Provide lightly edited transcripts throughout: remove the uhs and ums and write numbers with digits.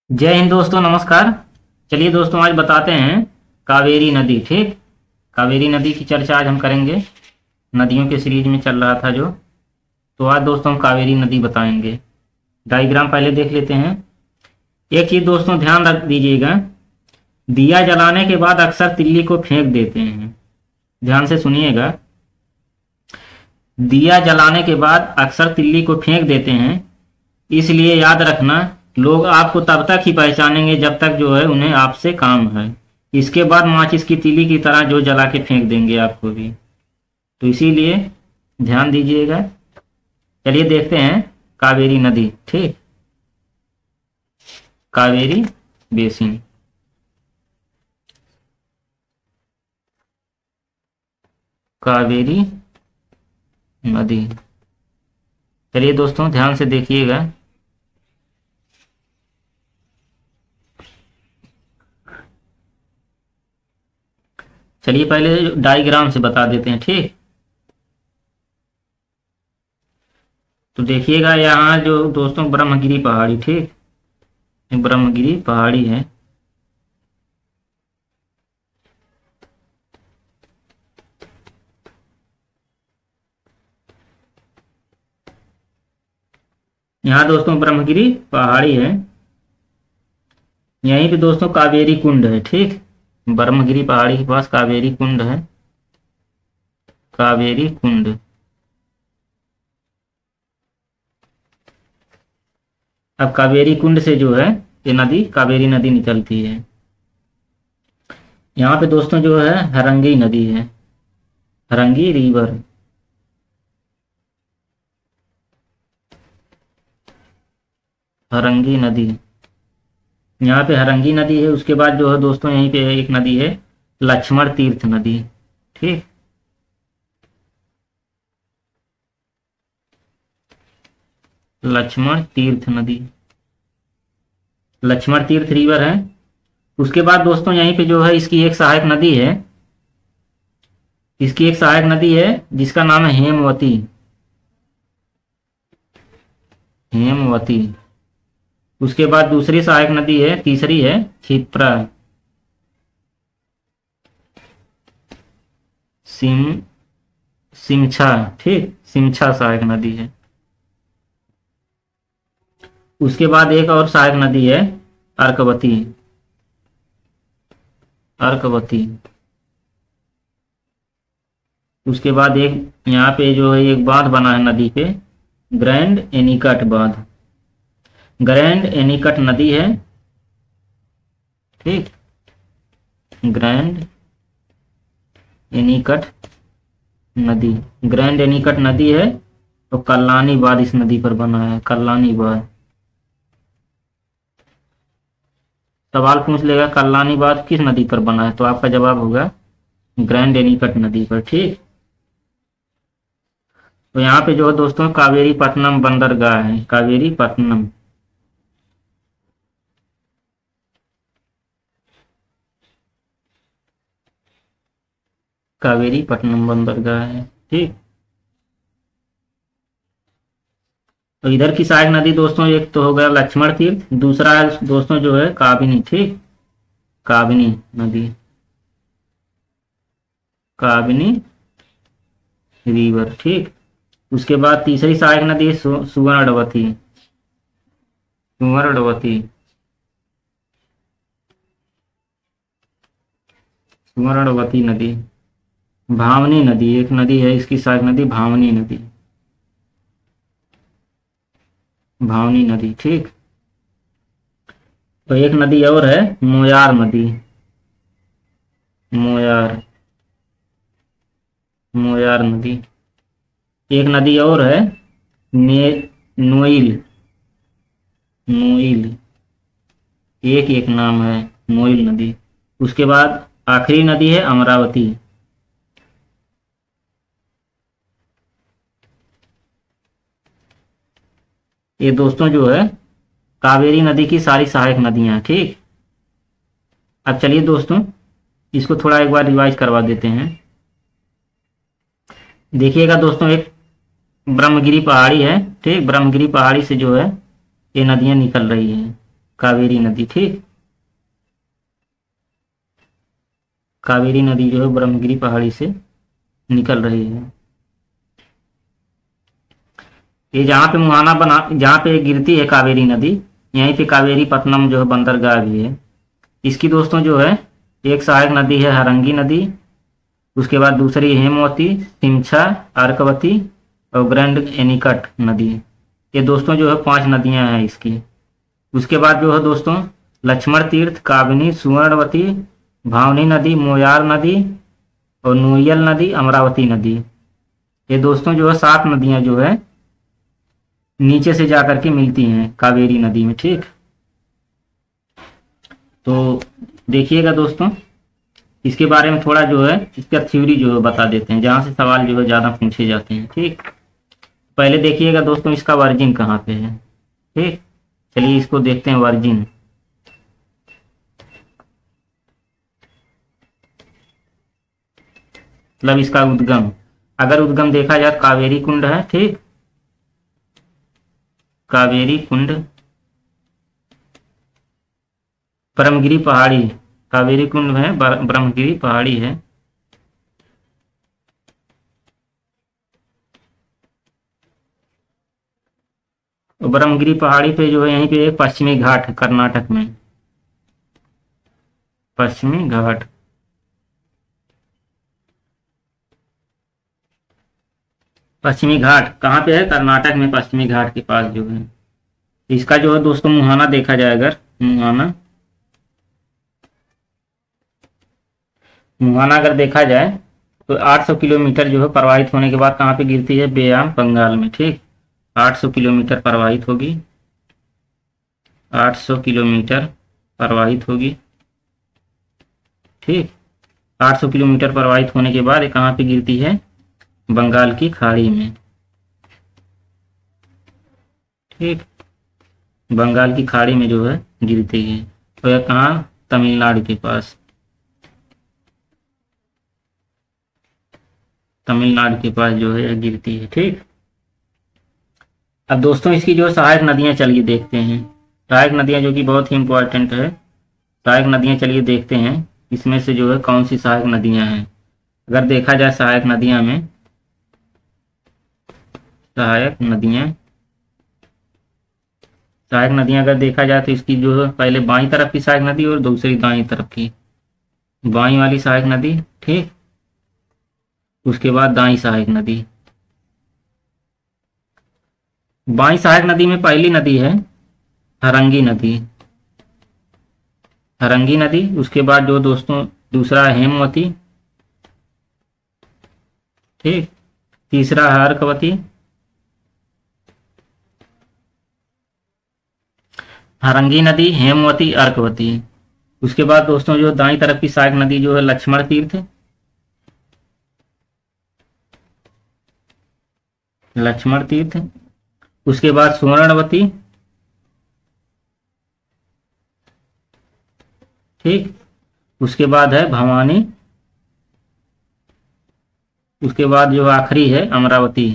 जय हिंद दोस्तों, नमस्कार। चलिए दोस्तों, आज बताते हैं कावेरी नदी। ठीक, कावेरी नदी की चर्चा आज हम करेंगे। नदियों के सीरीज में चल रहा था जो, तो आज दोस्तों हम कावेरी नदी बताएंगे। डायग्राम पहले देख लेते हैं। एक चीज दोस्तों ध्यान रख दीजिएगा, दिया जलाने के बाद अक्सर तिल्ली को फेंक देते हैं। ध्यान से सुनिएगा, दिया जलाने के बाद अक्सर तिल्ली को फेंक देते हैं, इसलिए याद रखना लोग आपको तब तक ही पहचानेंगे जब तक जो है उन्हें आपसे काम है। इसके बाद माचिस की तीली की तरह जो जला के फेंक देंगे आपको भी, तो इसीलिए ध्यान दीजिएगा। चलिए देखते हैं कावेरी नदी। ठीक, कावेरी बेसिन। कावेरी नदी। चलिए दोस्तों ध्यान से देखिएगा। चलिए पहले डायग्राम से बता देते हैं। ठीक, तो देखिएगा यहाँ जो दोस्तों ब्रह्मगिरी पहाड़ी, ठीक, ये ब्रह्मगिरी पहाड़ी है। यहाँ दोस्तों ब्रह्मगिरी पहाड़ी है। यहीं पे दोस्तों कावेरी कुंड है। ठीक, ब्रह्मगिरी पहाड़ी के पास कावेरी कुंड है। कावेरी कुंड। अब कावेरी कुंड से जो है ये नदी कावेरी नदी निकलती है। यहाँ पे दोस्तों जो है हरंगी नदी है, हरंगी रिवर। हरंगी नदी, यहाँ पे हरंगी नदी है। उसके बाद जो है दोस्तों यहीं पे एक नदी है, लक्ष्मण तीर्थ नदी। ठीक, लक्ष्मण तीर्थ नदी, लक्ष्मण तीर्थ रिवर है। उसके बाद दोस्तों यहीं पे जो है इसकी एक सहायक नदी है, इसकी एक सहायक नदी है जिसका नाम है हेमवती। हेमवती। उसके बाद दूसरी सहायक नदी है, तीसरी है क्षिप्रा। सिम सिमछा। ठीक, सिमछा सहायक नदी है। उसके बाद एक और सहायक नदी है अर्कवती। अर्कवती। उसके बाद एक यहाँ पे जो है एक बांध बना है नदी पे, ग्रैंड एनीकट बांध। ग्रैंड एनीकट नदी है। ठीक, ग्रैंड एनीकट नदी। ग्रैंड एनीकट नदी है। तो कल्लानी बांध इस नदी पर बना है, कल्लानी बांध। सवाल पूछ लेगा कल्लानी बांध किस नदी पर बना है, तो आपका जवाब होगा ग्रैंड एनीकट नदी पर। ठीक, तो यहाँ पे जो है दोस्तों कावेरी पट्टनम बंदरगाह है, कावेरी पट्टनम। कावेरी पट्टनम बंदरगाह है। ठीक, तो इधर की सहायक नदी दोस्तों एक तो हो गया लक्ष्मण तीर्थ, दूसरा है दोस्तों जो है काबिनी। ठीक, काबिनी नदी, काबिनी रिवर। ठीक, उसके बाद तीसरी सहायक नदी है सुवर्णवती। सुवर्णवती। सुवर्णवती नदी। भावनी नदी एक नदी है, इसकी सहायक नदी भावनी नदी। भावनी नदी। ठीक, तो एक नदी और है मोयार नदी। मोयार। मोयार नदी। एक नदी और है ने नोइल। नोइल। एक एक नाम है नोइल नदी। उसके बाद आखिरी नदी है अमरावती। ये दोस्तों जो है कावेरी नदी की सारी सहायक नदियां। ठीक, अब चलिए दोस्तों इसको थोड़ा एक बार रिवाइज करवा देते हैं। देखिएगा दोस्तों, एक ब्रह्मगिरी पहाड़ी है। ठीक, ब्रह्मगिरी पहाड़ी से जो है ये नदियां निकल रही हैं। कावेरी नदी। ठीक, कावेरी नदी जो है ब्रह्मगिरी पहाड़ी से निकल रही है। ये जहाँ पे मुहाना बना, जहाँ पे गिरती है कावेरी नदी, यहीं पे कावेरी पत्तनम जो है बंदरगाह भी है। इसकी दोस्तों जो है एक सहायक नदी है हरंगी नदी, उसके बाद दूसरी हेमवती, तिमछा, अर्कवती और ग्रैंड एनिकट नदी। ये दोस्तों जो है 5 नदियां हैं इसकी। उसके बाद जो है दोस्तों लक्ष्मण तीर्थ, काबिनी, सुवर्णवती, भावनी नदी, मोयार नदी और नूयल नदी, अमरावती नदी। ये दोस्तों जो है 7 नदियां जो है नीचे से जाकर के मिलती हैं कावेरी नदी में। ठीक, तो देखिएगा दोस्तों, इसके बारे में थोड़ा जो है इसका थ्योरी जो है बता देते हैं, जहाँ से सवाल जो है ज़्यादा पूछे जाते हैं। ठीक, पहले देखिएगा दोस्तों इसका वर्जिन कहाँ पे है। ठीक, चलिए इसको देखते हैं वर्जिन। मतलब इसका उद्गम, अगर उद्गम देखा जाए कावेरी कुंड है। ठीक, कावेरी कुंड ब्रह्मगिरी पहाड़ी, कावेरी कुंड है ब्रह्मगिरी पहाड़ी है। ब्रह्मगिरी पहाड़ी पे जो है यहीं पे एक पश्चिमी घाट है कर्नाटक में, पश्चिमी घाट। पश्चिमी घाट कहाँ पे है? कर्नाटक में पश्चिमी घाट के पास जो है। इसका जो है दोस्तों मुहाना देखा जाए, अगर मुहाना अगर देखा जाए तो 800 किलोमीटर जो है प्रवाहित होने के बाद कहाँ पे गिरती है? बेयाम बंगाल में। ठीक, 800 किलोमीटर प्रवाहित होगी, 800 किलोमीटर प्रवाहित होगी। ठीक, 800 किलोमीटर प्रवाहित होने के बाद कहाँ पे गिरती है? बंगाल की खाड़ी में। ठीक, बंगाल की खाड़ी में जो है गिरती है। तो यह कहाँ? तमिलनाडु के पास, तमिलनाडु के पास जो है यह गिरती है। ठीक, अब दोस्तों इसकी जो सहायक नदियां चलिए देखते हैं। सहायक नदियां जो कि बहुत ही इंपॉर्टेंट है, सहायक नदियां चलिए देखते हैं इसमें से जो है कौन सी सहायक नदियां हैं। अगर देखा जाए सहायक नदियां में, सहायक नदियां अगर देखा जाए तो इसकी जो है पहले बाईं तरफ की सहायक नदी और दूसरी दाईं तरफ की, बाईं वाली सहायक नदी। ठीक, उसके बाद दाईं सहायक नदी। बाईं सहायक नदी में पहली नदी है हरंगी नदी, हरंगी नदी। उसके बाद जो दोस्तों दूसरा है हेमवती। ठीक, तीसरा है अर्कवती, हरंगी नदी, हेमवती, अर्कवती। उसके बाद दोस्तों जो दाईं तरफ की सहायक नदी जो है लक्ष्मण तीर्थ, लक्ष्मण तीर्थ। उसके बाद सुवर्णवती। ठीक, उसके बाद है भवानी। उसके बाद जो आखिरी है अमरावती।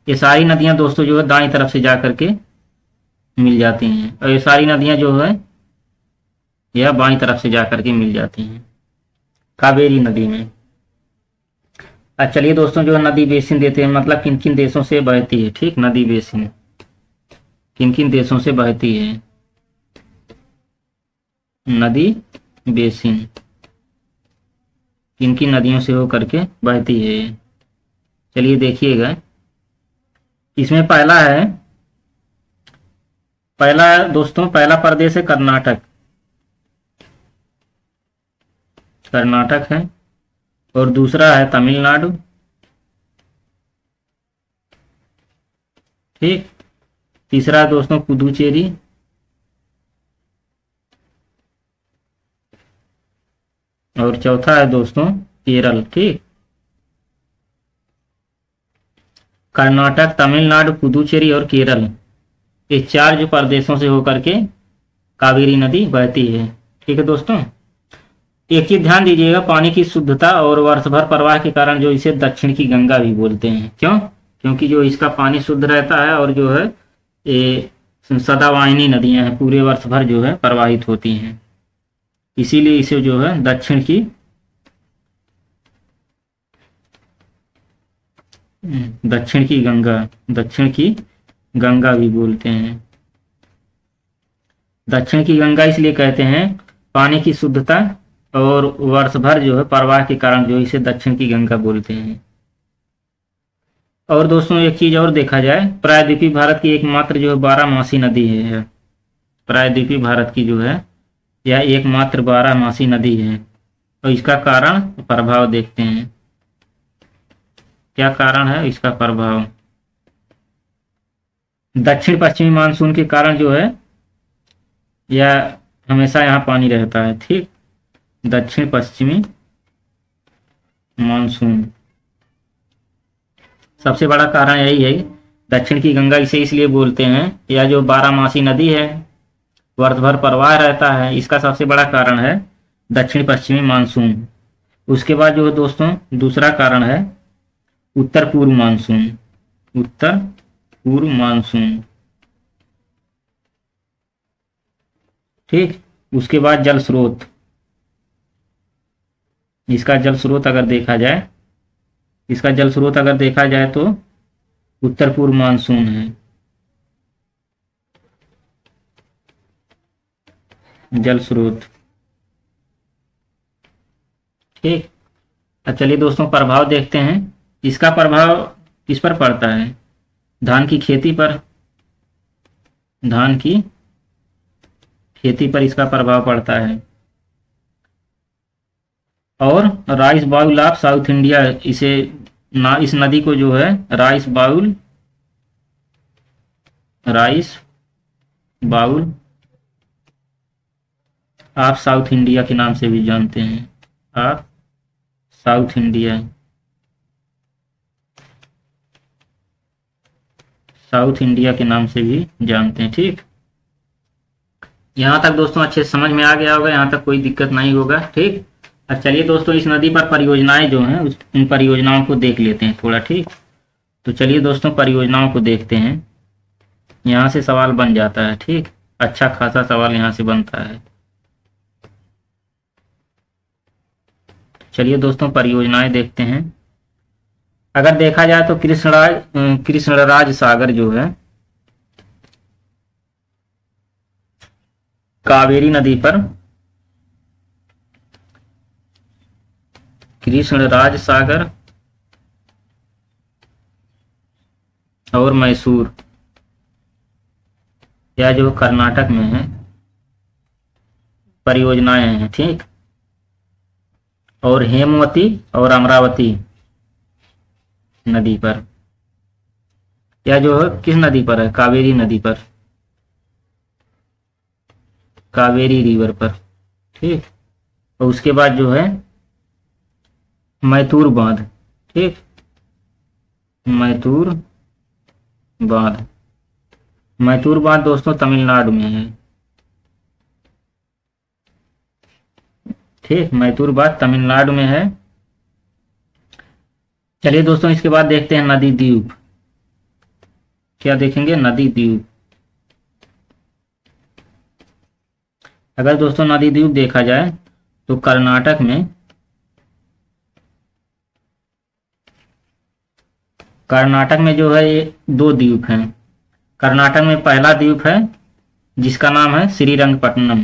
ये सारी नदियां दोस्तों जो है दाईं तरफ से जाकर के मिल जाती हैं, और ये सारी नदियां जो है यह बाईं तरफ से जाकर के मिल जाती हैं कावेरी नदी में। अच्छा चलिए दोस्तों जो है नदी बेसिन देते हैं, मतलब किन किन देशों से बहती है। ठीक, नदी बेसिन किन किन देशों से बहती है, नदी बेसिन किन किन नदियों से होकर के बहती है। चलिए देखिएगा, इसमें पहला है, पहला प्रदेश है कर्नाटक, कर्नाटक है। और दूसरा है तमिलनाडु। ठीक, तीसरा दोस्तों पुदुचेरी। और चौथा है दोस्तों केरल। ठीक, कर्नाटक, तमिलनाडु, पुदुचेरी और केरल, ये 4 जो प्रदेशों से होकर के कावेरी नदी बहती है। ठीक है दोस्तों, एक चीज ध्यान दीजिएगा, पानी की शुद्धता और वर्षभर प्रवाह के कारण जो इसे दक्षिण की गंगा भी बोलते हैं। क्यों? क्योंकि जो इसका पानी शुद्ध रहता है और जो है ये सदावाहिनी नदियां हैं, पूरे वर्ष भर जो है प्रवाहित होती हैं, इसीलिए इसे जो है दक्षिण की गंगा भी बोलते हैं। दक्षिण की गंगा इसलिए कहते हैं पानी की शुद्धता और वर्ष भर जो है प्रवाह के कारण जो इसे दक्षिण की गंगा बोलते हैं। और दोस्तों एक चीज और देखा जाए, प्रायद्वीपीय भारत की एकमात्र जो है 12मासी नदी है। प्रायद्वीपीय भारत की जो है यह एकमात्र 12मासी नदी है। और इसका कारण प्रभाव देखते हैं, क्या कारण है इसका प्रभाव। दक्षिण पश्चिमी मानसून के कारण जो है यह हमेशा यहाँ पानी रहता है। ठीक, दक्षिण पश्चिमी मानसून सबसे बड़ा कारण यही है। दक्षिण की गंगा इसे इसलिए बोलते हैं, यह जो 12मासी नदी है वर्ष भर प्रवाह रहता है, इसका सबसे बड़ा कारण है दक्षिण पश्चिमी मानसून। उसके बाद जो है दोस्तों दूसरा कारण है उत्तर पूर्व मानसून। उत्तर पूर्व मानसून, ठीक। उसके बाद जल स्रोत, इसका जल स्रोत अगर देखा जाए तो उत्तर पूर्व मानसून है। जल स्रोत, ठीक। अब चलिए दोस्तों प्रभाव देखते हैं। इसका प्रभाव किस पर पड़ता है? धान की खेती पर। धान की खेती पर इसका प्रभाव पड़ता है। और rice bowl of South India, इस नदी को जो है rice bowl of South India के नाम से भी जानते हैं। ऑफ साउथ इंडिया के नाम से भी जानते हैं। ठीक, यहाँ तक दोस्तों अच्छे से समझ में आ गया होगा, यहाँ तक कोई दिक्कत नहीं होगा। ठीक, अब चलिए दोस्तों इस नदी पर परियोजनाएं जो हैं उन परियोजनाओं को देख लेते हैं थोड़ा। ठीक, तो चलिए दोस्तों परियोजनाओं को देखते हैं। यहाँ से सवाल बन जाता है। ठीक, अच्छा खासा सवाल यहाँ से बनता है। चलिए दोस्तों परियोजनाएं देखते हैं। अगर देखा जाए तो कृष्णराज सागर जो है कावेरी नदी पर, कृष्णराज सागर और मैसूर, यह जो कर्नाटक में है परियोजनाएं हैं। ठीक, और हेमवती और अमरावती नदी पर, यह जो है किस नदी पर है? कावेरी नदी पर, कावेरी रिवर पर। ठीक, और उसके बाद जो है मैतूर बांध। ठीक, मैतूर बांध दोस्तों तमिलनाडु में है। ठीक, मैतूर बांध तमिलनाडु में है। चलिए दोस्तों इसके बाद देखते हैं नदी द्वीप। क्या देखेंगे? नदी द्वीप। अगर दोस्तों नदी द्वीप देखा जाए तो कर्नाटक में जो है ये 2 द्वीप हैं। कर्नाटक में पहला द्वीप है जिसका नाम है श्रीरंगपट्टनम।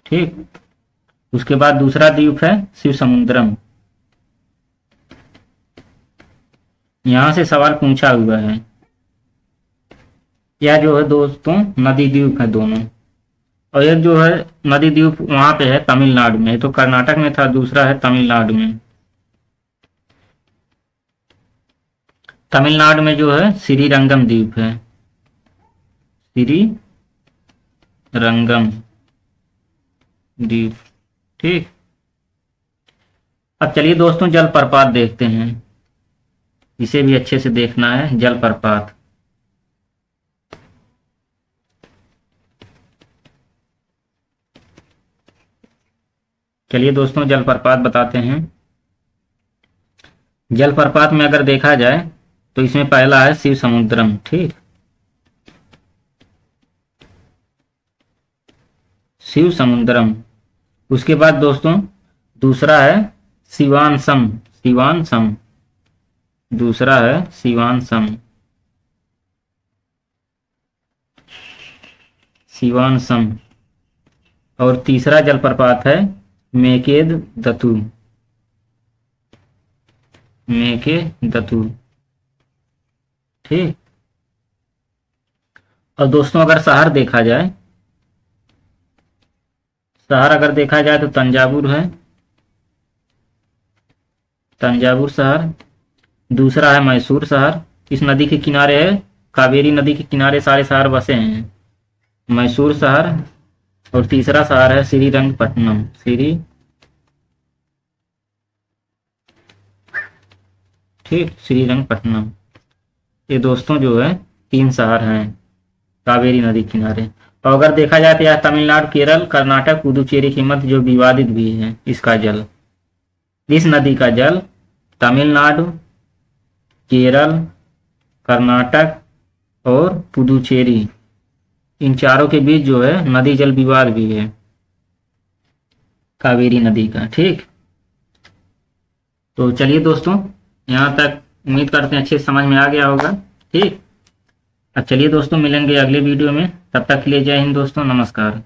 ठीक, उसके बाद दूसरा द्वीप है शिवसमुद्रम। यहां से सवाल पूछा हुआ है। यह जो है दोस्तों नदी द्वीप है दोनों। और एक जो है नदी द्वीप वहां पे है तमिलनाडु में, तो कर्नाटक में था, दूसरा है तमिलनाडु में। तमिलनाडु में जो है श्रीरंगम द्वीप है, श्रीरंगम द्वीप। ठीक, अब चलिए दोस्तों जलप्रपात देखते हैं। इसे भी अच्छे से देखना है। जलप्रपात, चलिए दोस्तों जलप्रपात बताते हैं। जलप्रपात में अगर देखा जाए तो इसमें पहला है शिव समुद्रम, ठीक, शिव समुद्रम। उसके बाद दोस्तों दूसरा है शिवानसम, शिवानसम, दूसरा है शिवानसम, शिवानसम। और तीसरा जलप्रपात है मेकेद दतु, मेके दतु, ठीक। और दोस्तों अगर शहर देखा जाए, शहर अगर देखा जाए तो तंजावुर है, तंजावुर शहर। दूसरा है मैसूर शहर, इस नदी के किनारे है, कावेरी नदी के किनारे सारे शहर बसे हैं, मैसूर शहर। और तीसरा शहर है श्रीरंगपट्टनम, ठीक, श्रीरंगपट्टनम। ये दोस्तों जो है 3 शहर हैं कावेरी नदी किनारे। और अगर देखा जाए तो यह तमिलनाडु, केरल, कर्नाटक, पुदुचेरी के मध्य जो विवादित भी है, इसका जल, इस नदी का जल तमिलनाडु, केरल, कर्नाटक और पुदुचेरी, इन चारों के बीच जो है नदी जल विवाद भी है कावेरी नदी का, ठीक। तो चलिए दोस्तों, यहाँ तक उम्मीद करते हैं अच्छे समझ में आ गया होगा, ठीक। अब चलिए दोस्तों मिलेंगे अगले वीडियो में, तब तक के लिए जय हिंद दोस्तों, नमस्कार।